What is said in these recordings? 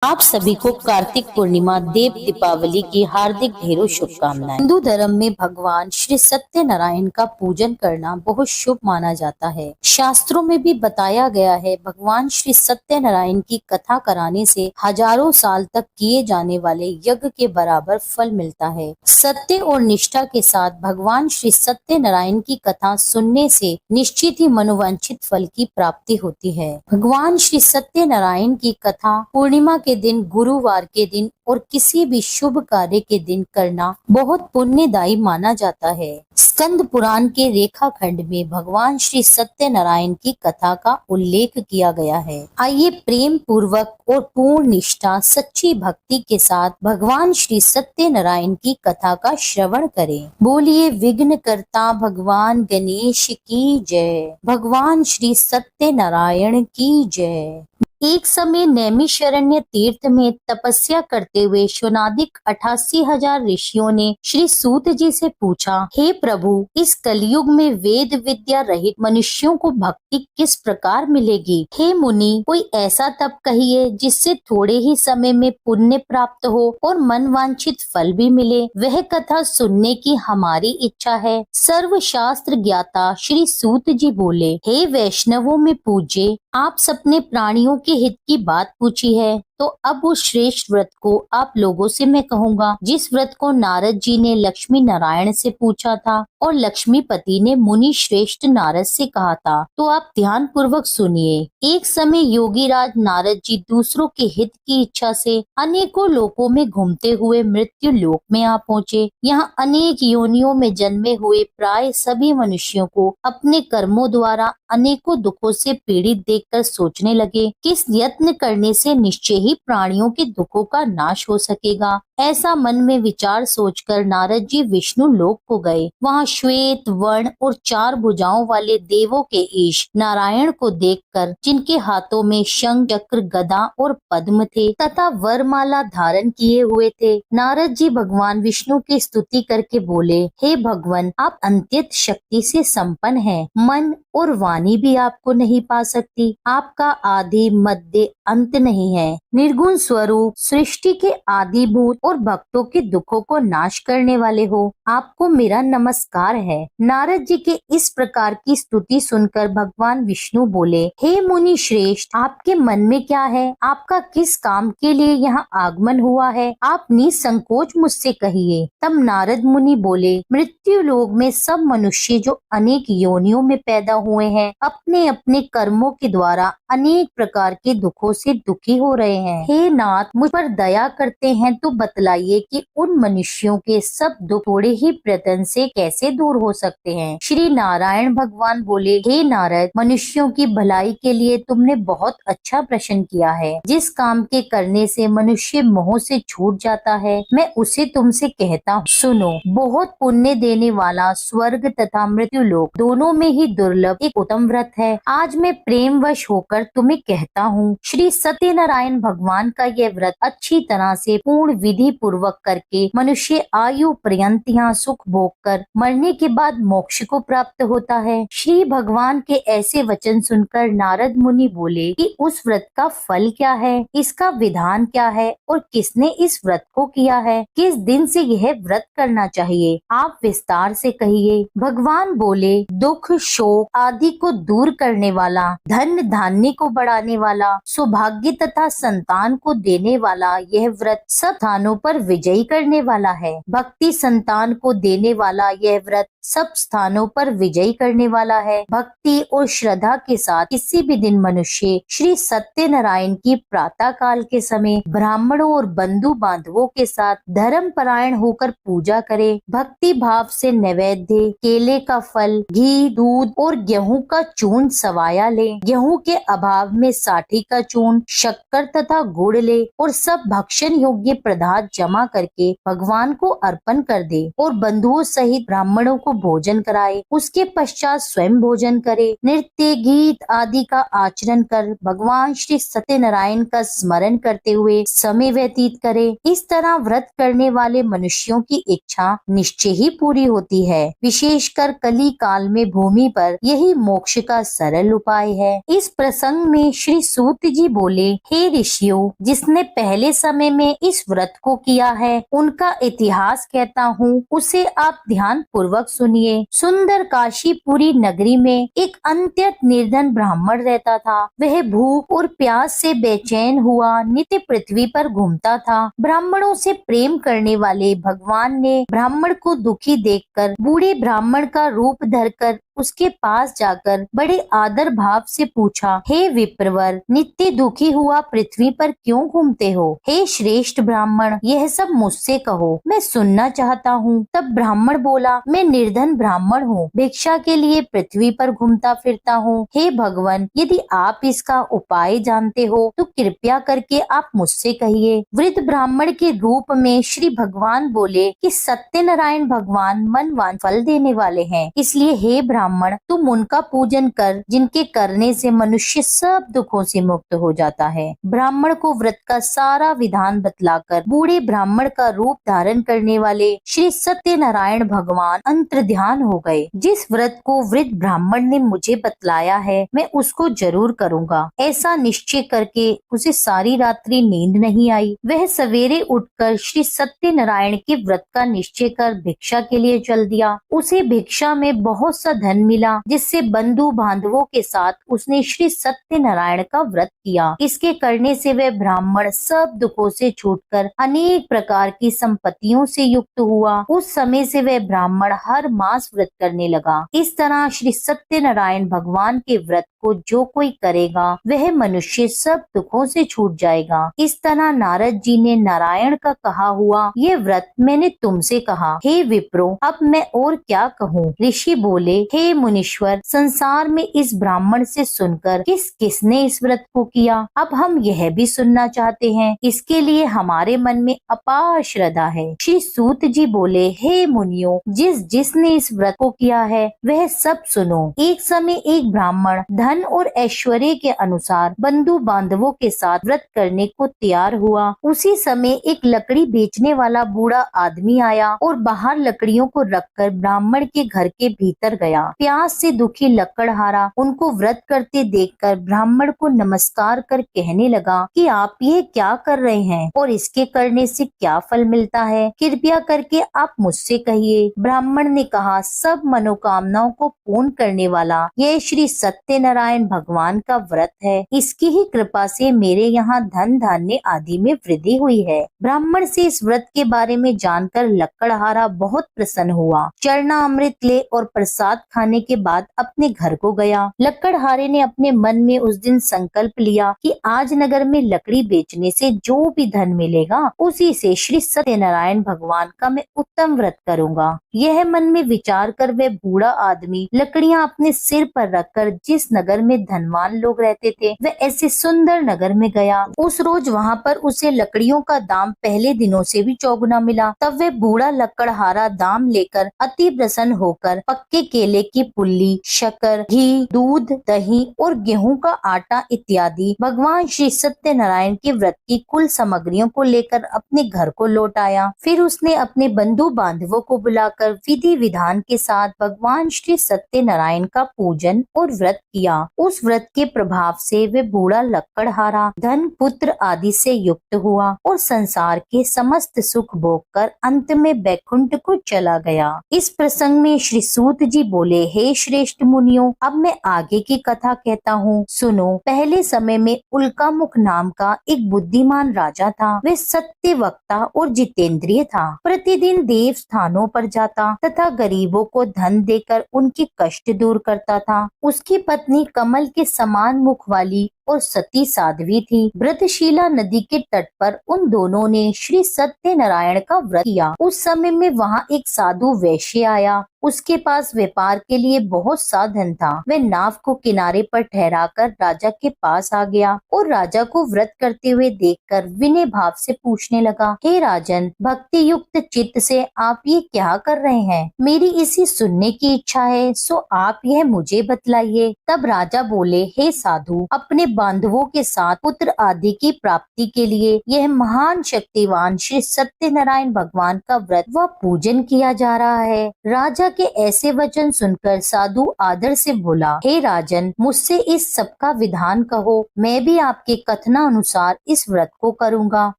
आप सभी को कार्तिक पूर्णिमा देव दीपावली की हार्दिक ढेरों शुभकामनाएं। हिंदू धर्म में भगवान श्री सत्यनारायण का पूजन करना बहुत शुभ माना जाता है। शास्त्रों में भी बताया गया है भगवान श्री सत्यनारायण की कथा कराने से हजारों साल तक किए जाने वाले यज्ञ के बराबर फल मिलता है। सत्य और निष्ठा के साथ भगवान श्री सत्यनारायण की कथा सुनने से निश्चित ही मनोवांछित फल की प्राप्ति होती है। भगवान श्री सत्यनारायण की कथा पूर्णिमा के दिन, गुरुवार के दिन और किसी भी शुभ कार्य के दिन करना बहुत पुण्यदायी माना जाता है। स्कंद पुराण के रेखा खंड में भगवान श्री सत्यनारायण की कथा का उल्लेख किया गया है। आइए प्रेम पूर्वक और पूर्ण निष्ठा, सच्ची भक्ति के साथ भगवान श्री सत्यनारायण की कथा का श्रवण करें। बोलिए विघ्नकर्ता भगवान गणेश की जय। भगवान श्री सत्यनारायण की जय। एक समय नैमिषारण्य तीर्थ में तपस्या करते हुए शौनकादिक 88,000 ऋषियों ने श्री सूत जी से पूछा, हे प्रभु, इस कलयुग में वेद विद्या रहित मनुष्यों को भक्ति किस प्रकार मिलेगी? हे मुनि, कोई ऐसा तप कहिए जिससे थोड़े ही समय में पुण्य प्राप्त हो और मन वांछित फल भी मिले। वह कथा सुनने की हमारी इच्छा है। सर्व शास्त्र ज्ञाता श्री सूत जी बोले, हे वैष्णवों में पूज्य, आप सबने प्राणियों के हित की बात पूछी है, तो अब उस श्रेष्ठ व्रत को आप लोगों से मैं कहूँगा, जिस व्रत को नारद जी ने लक्ष्मी नारायण से पूछा था और लक्ष्मीपति ने मुनि श्रेष्ठ नारद से कहा था। तो आप ध्यान पूर्वक सुनिए। एक समय योगीराज नारद जी दूसरों के हित की इच्छा से अनेकों लोकों में घूमते हुए मृत्यु लोक में आ पहुँचे। यहाँ अनेक योनियों में जन्मे हुए प्राय सभी मनुष्यों को अपने कर्मों द्वारा अनेकों दुखों से पीड़ित देखकर सोचने लगे, किस यत्न करने से निश्चय ही प्राणियों के दुखों का नाश हो सकेगा। ऐसा मन में विचार सोचकर नारद जी विष्णु लोक को गए। वहाँ श्वेत वर्ण और 4 भुजाओं वाले देवों के ईश नारायण को देखकर, जिनके हाथों में शंख, चक्र, गदा और पद्म थे तथा वरमाला धारण किए हुए थे, नारद जी भगवान विष्णु की स्तुति करके बोले, हे भगवान, आप अत्यंत शक्ति से संपन्न हैं। मन और वाणी भी आपको नहीं पा सकती। आपका आदि मध्य अंत नहीं है। निर्गुण स्वरूप, सृष्टि के आदिभूत और भक्तों के दुखों को नाश करने वाले हो। आपको मेरा नमस्कार है। नारद जी के इस प्रकार की स्तुति सुनकर भगवान विष्णु बोले, हे मुनि श्रेष्ठ, आपके मन में क्या है? आपका किस काम के लिए यहाँ आगमन हुआ है? आप निसंकोच मुझसे कहिए। तब नारद मुनि बोले, मृत्यु लोक में सब मनुष्य जो अनेक योनियों में पैदा हुए हैं, अपने अपने कर्मों के द्वारा अनेक प्रकार के दुखों से दुखी हो रहे हैं। हे नाथ, मुझ पर दया करते हैं तो बतलाइए कि उन मनुष्यों के सब दुख थोड़े ही प्रयत्न से कैसे दूर हो सकते हैं। श्री नारायण भगवान बोले, हे नारद, मनुष्यों की भलाई के लिए तुमने बहुत अच्छा प्रश्न किया है। जिस काम के करने से मनुष्य मोह से छूट जाता है, मैं उसे तुमसे कहता हूँ, सुनो। बहुत पुण्य देने वाला स्वर्ग तथा मृत्यु लोक दोनों में ही दुर्लभ एक उत्तम व्रत है। आज मैं प्रेमवश होकर तुम्हें कहता हूँ, श्री सत्यनारायण भगवान का यह व्रत अच्छी तरह से पूर्ण विधि पूर्वक करके मनुष्य आयु पर्यंत यहाँ सुख भोग कर मरने के बाद मोक्ष को प्राप्त होता है। श्री भगवान के ऐसे वचन सुनकर नारद मुनि बोले कि उस व्रत का फल क्या है, इसका विधान क्या है और किसने इस व्रत को किया है, किस दिन से यह व्रत करना चाहिए, आप विस्तार से कहिए। भगवान बोले, दुख शोक आदि को दूर करने वाला, धन धान्य को बढ़ाने वाला, सौभाग्य तथा संतान को देने वाला यह व्रत सब स्थानों पर विजयी करने वाला है। भक्ति संतान को देने वाला यह व्रत सब स्थानों पर विजयी करने वाला है। भक्ति और श्रद्धा के साथ किसी भी दिन मनुष्य श्री सत्यनारायण की प्रातः काल के समय ब्राह्मणों और बंधु बांधवों के साथ धर्म परायण होकर पूजा करे। भक्ति भाव से नैवेद्य, केले का फल, घी, दूध और गेहूं का चूर्ण सवाया ले। गेहूं के अभाव में साठी का चूर्ण, शक्कर तथा गुड़ ले और सब भक्षण योग्य पदार्थ जमा करके भगवान को अर्पण कर दे और बंधुओं सहित ब्राह्मणों को को भोजन कराए, उसके पश्चात स्वयं भोजन करे, नृत्य गीत आदि का आचरण कर भगवान श्री सत्यनारायण का स्मरण करते हुए समय व्यतीत करे। इस तरह व्रत करने वाले मनुष्यों की इच्छा निश्चय ही पूरी होती है। विशेषकर कली काल में भूमि पर यही मोक्ष का सरल उपाय है। इस प्रसंग में श्री सूत जी बोले, हे ऋषियों, जिसने पहले समय में इस व्रत को किया है उनका इतिहास कहता हूँ, उसे आप ध्यान पूर्वक सुनिए। सुंदर काशीपुरी नगरी में एक अत्यंत निर्धन ब्राह्मण रहता था। वह भूख और प्यास से बेचैन हुआ नित्य पृथ्वी पर घूमता था। ब्राह्मणों से प्रेम करने वाले भगवान ने ब्राह्मण को दुखी देखकर बूढ़े ब्राह्मण का रूप धरकर उसके पास जाकर बड़े आदर भाव से पूछा, हे विप्रवर, नित्य दुखी हुआ पृथ्वी पर क्यों घूमते हो? हे श्रेष्ठ ब्राह्मण, यह सब मुझसे कहो, मैं सुनना चाहता हूँ। तब ब्राह्मण बोला, मैं निर्धन ब्राह्मण हूँ, भिक्षा के लिए पृथ्वी पर घूमता फिरता हूँ। हे भगवान, यदि आप इसका उपाय जानते हो तो कृपया करके आप मुझसे कहिए। वृद्ध ब्राह्मण के रूप में श्री भगवान बोले कि सत्यनारायण भगवान मनवांछित फल देने वाले हैं, इसलिए हे ब्राह्मण, तुम उनका पूजन कर, जिनके करने से मनुष्य सब दुखों से मुक्त हो जाता है। ब्राह्मण को व्रत का सारा विधान बतलाकर बूढ़े ब्राह्मण का रूप धारण करने वाले श्री सत्यनारायण भगवान अंतर्ध्यान हो गए। जिस व्रत को वृद्ध ब्राह्मण ने मुझे बतलाया है, मैं उसको जरूर करूँगा। ऐसा निश्चय करके उसे सारी रात्रि नींद नहीं आई। वह सवेरे उठकर श्री सत्यनारायण के व्रत का निश्चय कर भिक्षा के लिए चल दिया। उसे भिक्षा में बहुत सा धन मिला, जिससे बंधु बांधवों के साथ उसने श्री सत्यनारायण का व्रत किया। इसके करने से वह ब्राह्मण सब दुखों से छूटकर अनेक प्रकार की संपत्तियों से युक्त हुआ। उस समय से वह ब्राह्मण हर मास व्रत करने लगा। इस तरह श्री सत्यनारायण भगवान के व्रत को जो कोई करेगा वह मनुष्य सब दुखों से छूट जाएगा। इस तरह नारद जी ने नारायण का कहा हुआ ये व्रत मैंने तुमसे कहा। हे विप्रो, अब मैं और क्या कहूँ? ऋषि बोले, हे मुनीश्वर, संसार में इस ब्राह्मण से सुनकर किस किसने इस व्रत को किया, अब हम यह भी सुनना चाहते हैं। इसके लिए हमारे मन में अपार श्रद्धा है। श्री सूत जी बोले, हे मुनियों, जिसने इस व्रत को किया है वह सब सुनो। एक समय एक ब्राह्मण धन और ऐश्वर्य के अनुसार बंधु बांधवों के साथ व्रत करने को तैयार हुआ। उसी समय एक लकड़ी बेचने वाला बूढ़ा आदमी आया और बाहर लकड़ियों को रखकर ब्राह्मण के घर के भीतर गया। प्यास से दुखी लकड़हारा उनको व्रत करते देखकर ब्राह्मण को नमस्कार कर कहने लगा कि आप ये क्या कर रहे हैं और इसके करने से क्या फल मिलता है? कृपया करके आप मुझसे कहिए। ब्राह्मण ने कहा, सब मनोकामनाओं को पूर्ण करने वाला ये श्री सत्यनारायण भगवान का व्रत है। इसकी ही कृपा से मेरे यहाँ धन धान्य आदि में वृद्धि हुई है। ब्राह्मण से इस व्रत के बारे में जानकर लकड़हारा बहुत प्रसन्न हुआ। चरना अमृत ले और प्रसाद खाने के बाद अपने घर को गया। लकड़हारे ने अपने मन में उस दिन संकल्प लिया कि आज नगर में लकड़ी बेचने से जो भी धन मिलेगा उसी से श्री सत्यनारायण भगवान का मैं उत्तम व्रत करूंगा। यह मन में विचार कर वह बूढ़ा आदमी लकड़ियां अपने सिर पर रखकर जिस नगर में धनवान लोग रहते थे वह ऐसे सुंदर नगर में गया। उस रोज वहाँ पर उसे लकड़ियों का दाम पहले दिनों से भी चौगुना मिला। तब वह बूढ़ा लकड़हारा दाम लेकर अति प्रसन्न होकर पक्के केले की पुल्ली, शक्कर, घी, दूध, दही और गेहूं का आटा इत्यादि भगवान श्री सत्यनारायण के व्रत की कुल सामग्रियों को लेकर अपने घर को लौट आया। फिर उसने अपने बंधु बांधवों को बुलाकर विधि विधान के साथ भगवान श्री सत्यनारायण का पूजन और व्रत किया। उस व्रत के प्रभाव से वे बूढ़ा लकड़हारा धन पुत्र आदि से युक्त हुआ और संसार के समस्त सुख भोग कर अंत में बैकुंठ को चला गया। इस प्रसंग में श्री सूत जी बोले, हे श्रेष्ठ मुनियों, अब मैं आगे की कथा कहता हूँ, सुनो। पहले समय में उल्कामुख नाम का एक बुद्धिमान राजा था। वह सत्य वक्ता और जितेंद्रिय था। प्रतिदिन देव स्थानों पर जाता तथा गरीबों को धन देकर उनके कष्ट दूर करता था। उसकी पत्नी कमल के समान मुख वाली और सती साध्वी थी। व्रतशिला नदी के तट पर उन दोनों ने श्री सत्यनारायण का व्रत किया। उस समय में वहाँ एक साधु वैश्य आया। उसके पास व्यापार के लिए बहुत सा धन था। वह नाव को किनारे पर ठहराकर राजा के पास आ गया और राजा को व्रत करते हुए देखकर विनय भाव से पूछने लगा, हे राजन, भक्ति युक्त चित्त से आप ये क्या कर रहे हैं? मेरी इसी सुनने की इच्छा है, सो आप यह मुझे बतलाइए। तब राजा बोले, हे साधु, अपने बांधवों के साथ पुत्र आदि की प्राप्ति के लिए यह महान शक्तिवान श्री सत्यनारायण भगवान का व्रत व पूजन किया जा रहा है। राजा के ऐसे वचन सुनकर साधु आदर से बोला, हे राजन, मुझसे इस सब का विधान कहो, मैं भी आपके कथनानुसार इस व्रत को करूँगा।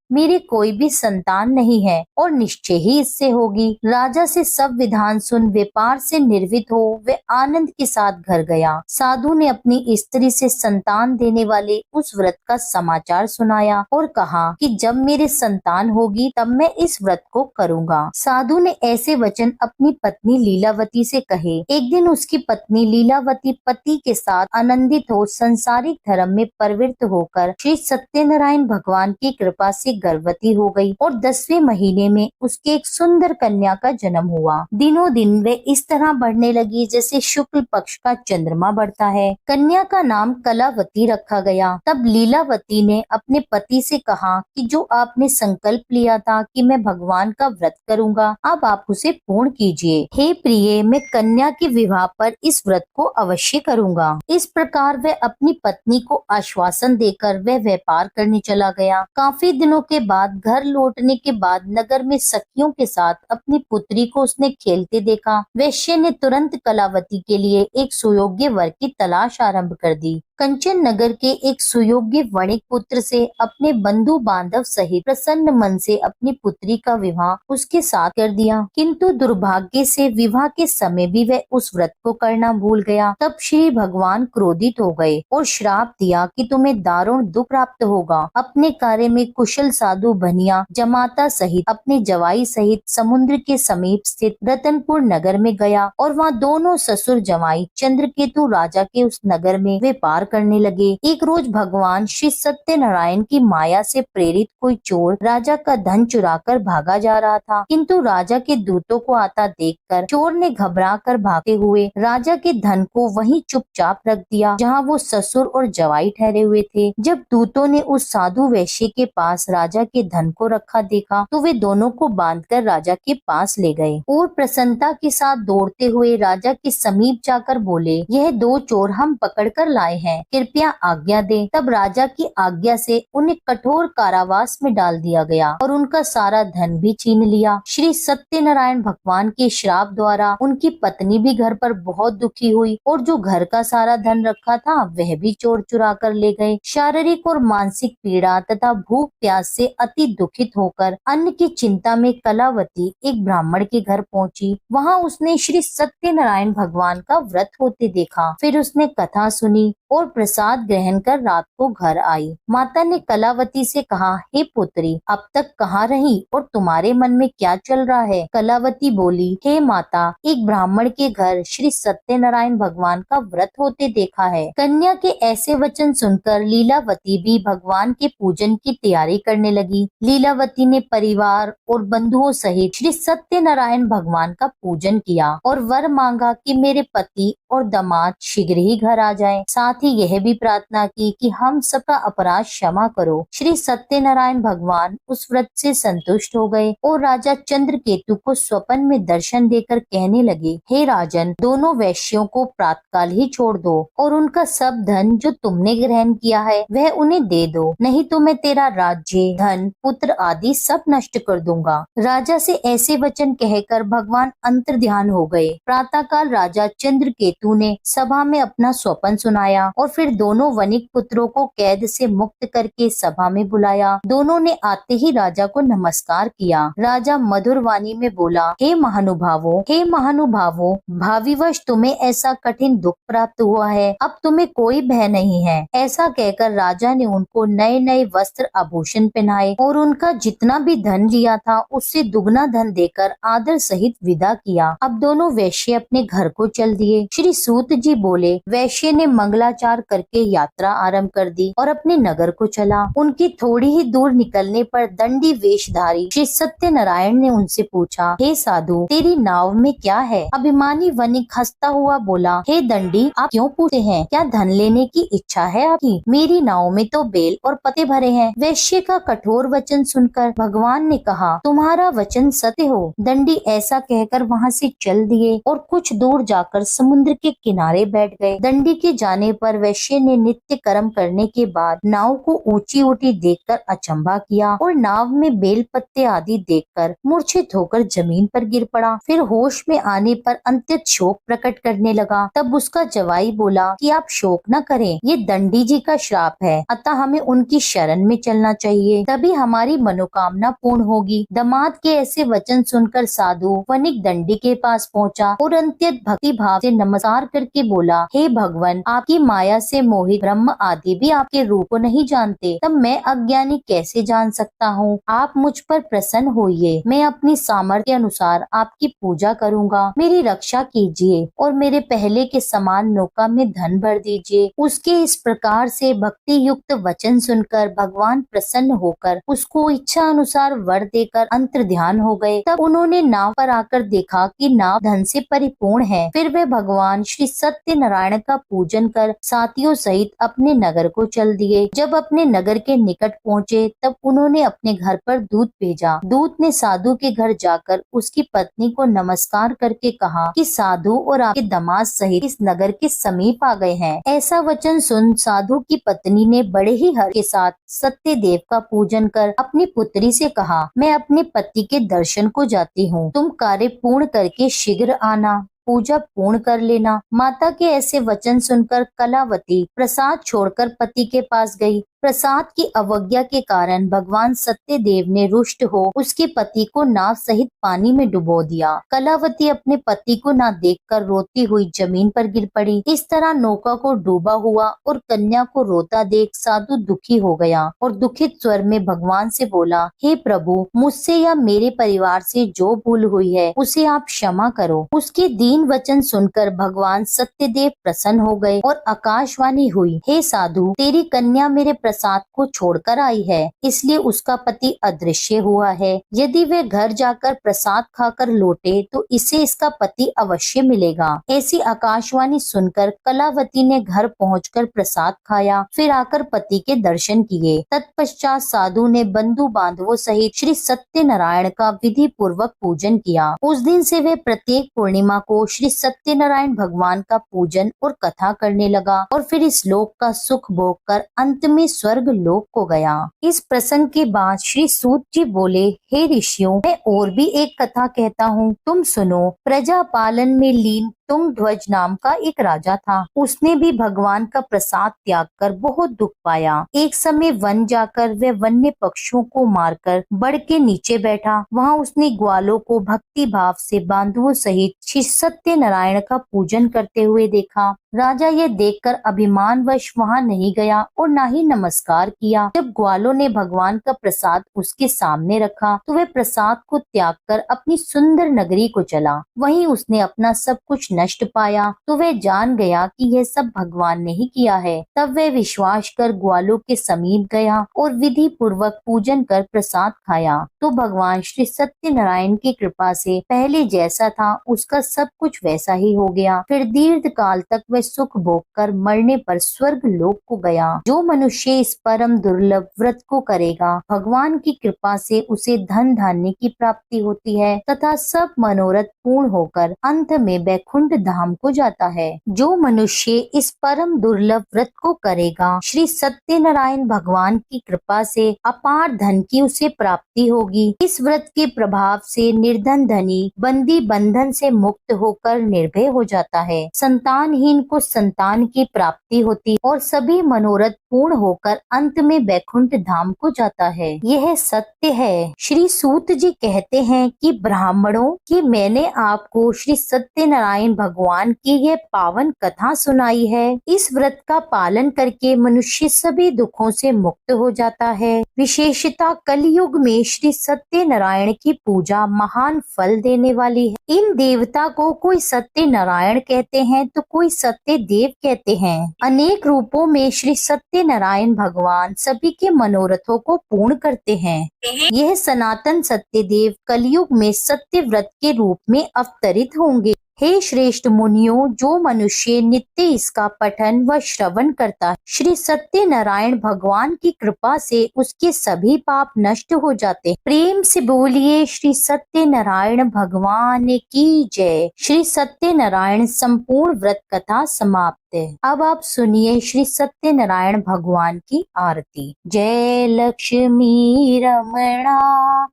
मेरी कोई भी संतान नहीं है और निश्चय ही इससे होगी। राजा से सब विधान सुन व्यापार से निर्वित हो वे आनंद के साथ घर गया। साधु ने अपनी स्त्री से संतान देने वाले उस व्रत का समाचार सुनाया और कहा कि जब मेरे संतान होगी तब मैं इस व्रत को करूँगा। साधु ने ऐसे वचन अपनी पत्नी लीलावती से कहे। एक दिन उसकी पत्नी लीलावती पति के साथ आनंदित हो संसारिक धर्म में प्रवृत्त होकर श्री सत्यनारायण भगवान की कृपा से गर्भवती हो गई और 10वें महीने में उसके एक सुंदर कन्या का जन्म हुआ। दिनों दिन वे इस तरह बढ़ने लगी जैसे शुक्ल पक्ष का चंद्रमा बढ़ता है। कन्या का नाम कलावती रखा गया। तब लीलावती ने अपने पति से कहा कि जो आपने संकल्प लिया था कि मैं भगवान का व्रत करूंगा, अब आप उसे पूर्ण कीजिए। हे प्रिय, मैं कन्या के विवाह पर इस व्रत को अवश्य करूंगा। इस प्रकार वह अपनी पत्नी को आश्वासन देकर वह व्यापार करने चला गया। काफी दिनों के बाद घर लौटने के बाद नगर में सखियों के साथ अपनी पुत्री को उसने खेलते देखा। वैश्य ने तुरंत कलावती के लिए एक सुयोग्य वर की तलाश आरंभ कर दी। कंचन नगर के एक सुयोग्य वणिक पुत्र से अपने बंधु बांधव सहित प्रसन्न मन से अपनी पुत्री का विवाह उसके साथ कर दिया। किंतु दुर्भाग्य से विवाह के समय भी वह उस व्रत को करना भूल गया। तब श्री भगवान क्रोधित हो गए और श्राप दिया कि तुम्हें दारुण दुख प्राप्त होगा। अपने कार्य में कुशल साधु बनिया जमाता सहित अपने जवाई सहित समुद्र के समीप स्थित रतनपुर नगर में गया और वहाँ दोनों ससुर जवाई चंद्रकेतु राजा के उस नगर में व्यापार करने लगे। एक रोज भगवान श्री सत्यनारायण की माया से प्रेरित कोई चोर राजा का धन चुराकर भागा जा रहा था, किंतु राजा के दूतों को आता देखकर चोर ने घबराकर भागते हुए राजा के धन को वहीं चुपचाप रख दिया जहां वो ससुर और जवाई ठहरे हुए थे। जब दूतों ने उस साधु वैश्य के पास राजा के धन को रखा देखा तो वे दोनों को बांधकर राजा के पास ले गए और प्रसन्नता के साथ दौड़ते हुए राजा के समीप जाकर बोले, यह दो चोर हम पकड़कर लाए हैं, कृपया आज्ञा दें। तब राजा की आज्ञा से उन्हें कठोर कारावास में डाल दिया गया और उनका सारा धन भी छीन लिया। श्री सत्यनारायण भगवान के श्राप द्वारा उनकी पत्नी भी घर पर बहुत दुखी हुई और जो घर का सारा धन रखा था वह भी चोर चुरा कर ले गए। शारीरिक और मानसिक पीड़ा तथा भूख प्यास से अति दुखित होकर अन्न की चिंता में कलावती एक ब्राह्मण के घर पहुंची। वहां उसने श्री सत्यनारायण भगवान का व्रत होते देखा। फिर उसने कथा सुनी और प्रसाद ग्रहण कर रात को घर आई। माता ने कलावती से कहा, हे पुत्री, अब तक कहाँ रही और तुम्हारे मन में क्या चल रहा है? कलावती बोली, हे माता, एक ब्राह्मण के घर श्री सत्यनारायण भगवान का व्रत होते देखा है। कन्या के ऐसे वचन सुनकर लीलावती भी भगवान के पूजन की तैयारी करने लगी। लीलावती ने परिवार और बंधुओं सहित श्री सत्यनारायण भगवान का पूजन किया और वर मांगा कि मेरे पति और दामाद शीघ्र ही घर आ जाएं। साथ ही यह भी प्रार्थना की कि हम सबका अपराध क्षमा करो। श्री सत्यनारायण भगवान उस व्रत से संतुष्ट हो गए और राजा चंद्रकेतु को स्वप्न में दर्शन देकर कहने लगे, हे राजन, दोनों वैश्यों को प्रातःकाल ही छोड़ दो और उनका सब धन जो तुमने ग्रहण किया है वह उन्हें दे दो, नहीं तो मैं तेरा राज्य, धन, पुत्र आदि सब नष्ट कर दूंगा। राजा से ऐसे वचन कहकर भगवान अंतर्ध्यान हो गए। प्रातःकाल राजा चंद्रकेतु ने सभा में अपना स्वप्न सुनाया और फिर दोनों वणिक पुत्रों को कैद से मुक्त करके सभा में बुलाया। दोनों ने आते ही राजा को नमस्कार किया। राजा मधुर वाणी में बोला, हे महानुभावों, भाविवश तुम्हें ऐसा कठिन दुख प्राप्त हुआ है, अब तुम्हें कोई भय नहीं है। ऐसा कहकर राजा ने उनको नए नए वस्त्र आभूषण पहनाए और उनका जितना भी धन लिया था उससे दुगना धन देकर आदर सहित विदा किया। अब दोनों वैश्य अपने घर को चल दिए। श्री श्री सूत जी बोले, वैश्य ने मंगलाचार करके यात्रा आरंभ कर दी और अपने नगर को चला। उनकी थोड़ी ही दूर निकलने पर दंडी वेशधारी श्री सत्यनारायण ने उनसे पूछा, हे साधु, तेरी नाव में क्या है? अभिमानी वणिक हंसता हुआ बोला, हे दंडी, आप क्यों पूछते हैं? क्या धन लेने की इच्छा है आपकी? मेरी नाव में तो बेल और पत्ते भरे हैं। वैश्य का कठोर वचन सुनकर भगवान ने कहा, तुम्हारा वचन सत्य हो। दंडी ऐसा कहकर वहाँ से चल दिए और कुछ दूर जाकर समुद्र के किनारे बैठ गए। दंडी के जाने पर वैश्य ने नित्य कर्म करने के बाद नाव को ऊंची उठी देखकर अचंभा किया और नाव में बेल पत्ते आदि देखकर मूर्छित होकर जमीन पर गिर पड़ा। फिर होश में आने पर अत्यंत शोक प्रकट करने लगा। तब उसका जवाई बोला कि आप शोक न करें, ये दंडी जी का श्राप है, अतः हमें उनकी शरण में चलना चाहिए, तभी हमारी मनोकामना पूर्ण होगी। दामाद के ऐसे वचन सुनकर साधु वणिक दंडी के पास पहुंचा और अत्यंत भक्ति भाव से नमस्कार करके बोला, हे भगवान, आपकी माया से मोहित ब्रह्म आदि भी आपके रूप को नहीं जानते, तब मैं अज्ञानी कैसे जान सकता हूँ? आप मुझ पर प्रसन्न होइए, मैं अपनी सामर्थ्य अनुसार आपकी पूजा करूँगा। मेरी रक्षा कीजिए और मेरे पहले के समान नौका में धन भर दीजिए। उसके इस प्रकार से भक्ति युक्त वचन सुनकर भगवान प्रसन्न होकर उसको इच्छा अनुसार वर देकर अंतर ध्यान हो गए। तब उन्होंने नाव पर आकर देखा कि नाव धन से परिपूर्ण है। फिर वे भगवान श्री सत्यनारायण का पूजन कर साथियों सहित अपने नगर को चल दिए। जब अपने नगर के निकट पहुँचे तब उन्होंने अपने घर पर दूत भेजा। दूत ने साधु के घर जाकर उसकी पत्नी को नमस्कार करके कहा कि साधु और आपके दामाद सहित इस नगर के समीप आ गए हैं। ऐसा वचन सुन साधु की पत्नी ने बड़े ही हर्ष के साथ सत्य देव का पूजन कर अपनी पुत्री से कहा, मैं अपने पति के दर्शन को जाती हूँ, तुम कार्य पूर्ण करके शीघ्र आना, पूजा पूर्ण कर लेना। माता के ऐसे वचन सुनकर कलावती प्रसाद छोड़कर पति के पास गई। प्रसाद की अवज्ञा के कारण भगवान सत्यदेव ने रुष्ट हो उसके पति को नाव सहित पानी में डुबो दिया। कलावती अपने पति को न देखकर रोती हुई जमीन पर गिर पड़ी। इस तरह नौका को डूबा हुआ और कन्या को रोता देख साधु दुखी हो गया और दुखित स्वर में भगवान से बोला, हे प्रभु, मुझसे या मेरे परिवार से जो भूल हुई है उसे आप क्षमा करो। उसके दीन वचन सुनकर भगवान सत्यदेव प्रसन्न हो गए और आकाशवाणी हुई, हे साधु, तेरी कन्या मेरे प्रसाद को छोड़कर आई है, इसलिए उसका पति अदृश्य हुआ है। यदि वे घर जाकर प्रसाद खाकर लौटे तो इसे इसका पति अवश्य मिलेगा। ऐसी आकाशवाणी सुनकर कलावती ने घर पहुंचकर प्रसाद खाया, फिर आकर पति के दर्शन किए। तत्पश्चात साधु ने बंधु बांधवों सहित श्री सत्यनारायण का विधि पूर्वक पूजन किया। उस दिन से वे प्रत्येक पूर्णिमा को श्री सत्यनारायण भगवान का पूजन और कथा करने लगा और फिर इस लोक का सुख भोग कर अंत में स्वर्ग लोक को गया। इस प्रसंग के बाद श्री सूत जी बोले, हे ऋषियों, मैं और भी एक कथा कहता हूँ, तुम सुनो। प्रजा पालन में लीन तुंग ध्वज नाम का एक राजा था। उसने भी भगवान का प्रसाद त्याग कर बहुत दुख पाया। एक समय वन जाकर वह वन्य पक्षियों को मारकर बड़ के नीचे बैठा। वहाँ उसने ग्वालों को भक्ति भाव से बांधुओं सहित श्री सत्यनारायण का पूजन करते हुए देखा। राजा यह देखकर अभिमानवश वहाँ नहीं गया और न ही नमस्कार किया। जब ग्वालों ने भगवान का प्रसाद उसके सामने रखा तो वह प्रसाद को त्याग कर अपनी सुंदर नगरी को चला। वहीं उसने अपना सब कुछ नष्ट पाया तो वह जान गया कि यह सब भगवान ने ही किया है। तब वह विश्वास कर ग्वालों के समीप गया और विधि पूर्वक पूजन कर प्रसाद खाया तो भगवान श्री सत्यनारायण की कृपा से पहले जैसा था उसका सब कुछ वैसा ही हो गया। फिर दीर्घ काल तक वह सुख भोग कर मरने पर स्वर्ग लोक को गया। जो मनुष्य इस परम दुर्लभ व्रत को करेगा भगवान की कृपा से उसे धन धान्य की प्राप्ति होती है तथा सब मनोरथ पूर्ण होकर अंत में वैकुंठ धाम को जाता है। जो मनुष्य इस परम दुर्लभ व्रत को करेगा श्री सत्यनारायण भगवान की कृपा से अपार धन की उसे प्राप्ति होगी। इस व्रत के प्रभाव से निर्धन धनी बंदी बंधन से मुक्त होकर निर्भय हो जाता है। संतानहीन को संतान की प्राप्ति होती और सभी मनोरथ पूर्ण होकर अंत में वैकुंठ धाम को जाता है। यह सत्य है। श्री सूत जी कहते हैं कि ब्राह्मणों कि मैंने आपको श्री सत्यनारायण भगवान की यह पावन कथा सुनाई है। इस व्रत का पालन करके मनुष्य सभी दुखों से मुक्त हो जाता है। विशेषता कलयुग में श्री सत्यनारायण की पूजा महान फल देने वाली है। इन देवता को कोई सत्य नारायण कहते हैं तो कोई सत्य देव कहते हैं। अनेक रूपों में श्री सत्यनारायण भगवान सभी के मनोरथों को पूर्ण करते हैं। यह सनातन सत्य देव कलयुग में सत्य व्रत के रूप में अवतरित होंगे। हे श्रेष्ठ मुनियों, जो मनुष्य नित्य इसका पठन व श्रवण करता है, श्री सत्यनारायण भगवान की कृपा से उसके सभी पाप नष्ट हो जाते हैं। प्रेम से बोलिए श्री सत्यनारायण भगवान की जय। श्री सत्यनारायण संपूर्ण व्रत कथा समाप्त है। अब आप सुनिए श्री सत्यनारायण भगवान की आरती। जय लक्ष्मी रमणा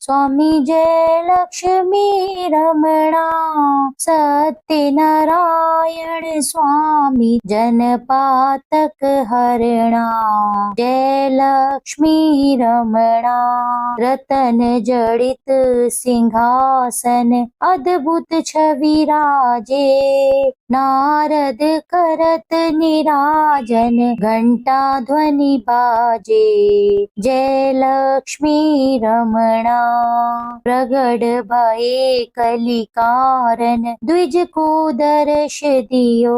स्वामी, जय लक्ष्मी रमणा सत्यनारायण स्वामी, जनपातक हरणा। जय लक्ष्मी रमणा रतन जड़ित सिंहासन, अद्भुत छवि राजे। नारद करत निराजन, घंटा ध्वनि बाजे। जय लक्ष्मी रमणा प्रगट भये कलिकारण, द्विज को दर्श दियो।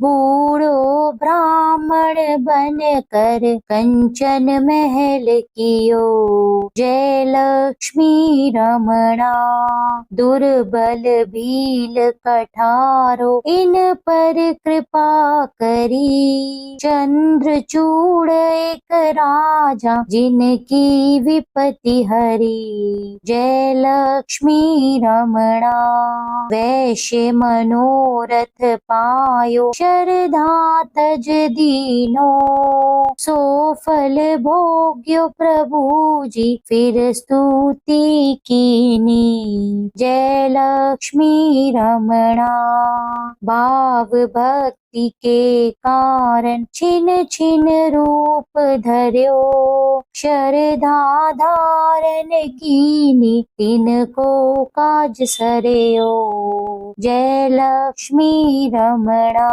बूढ़ो ब्राह्मण बन कर कंचन महल कियो। जय लक्ष्मी रमणा दुर्बल भील कठारो, इन पर कृपा करी। चंद्रचूड़ एक राजा, जिनकी विपत्ति हरी। जय लक्ष्मी रमणा वैश्य मनोरथ पायो, श्रद्धा तज दीनो। सो फल भोग्यो प्रभु जी, फिर स्तुति कीनी। जय लक्ष्मी रमणा भाव भक्ति के कारण, छिन छिन रूप धर्यो। श्रद्धा धारण कीनी, तिनको काज सरयो। जय लक्ष्मी रमणा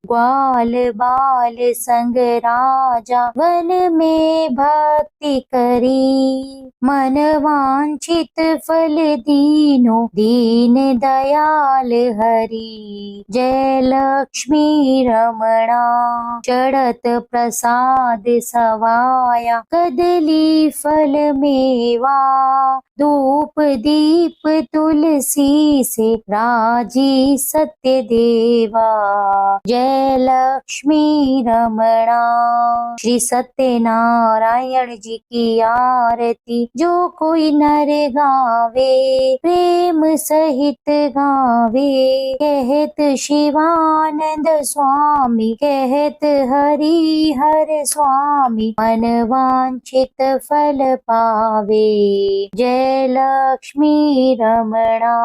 ग्वाल बाल संग राजा, वन में भक्ति करी। मन वांछित फल दीनो, दीन दयाल हरि। जय लक्ष्मी रमणा चढ़त प्रसाद सवाया, कदली फल मेवा। धूप दीप तुलसी से, राजी सत्य देवा। जय लक्ष्मी रमणा श्री सत्यनारायण जी की आरती, जो कोई नर गावे, प्रेम सहित गावे। कहत शिवानंद स्वामी, कहत हरि हर स्वामी, मन वांछित फल पावे। जय लक्ष्मी रमणा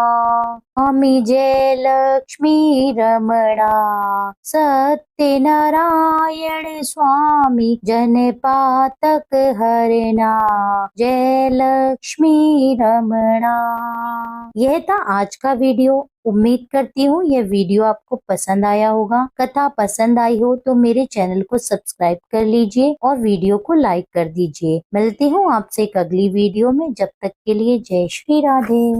स्वामी, जय लक्ष्मी रमणा। सत्यनारायण स्वामी, जनपातक हरना। जय लक्ष्मी रमणा। यह था आज का वीडियो। उम्मीद करती हूँ यह वीडियो आपको पसंद आया होगा। कथा पसंद आई हो तो मेरे चैनल को सब्सक्राइब कर लीजिए और वीडियो को लाइक कर दीजिए। मिलती हूँ आपसे एक अगली वीडियो में। जब तक के लिए जय श्री राधे।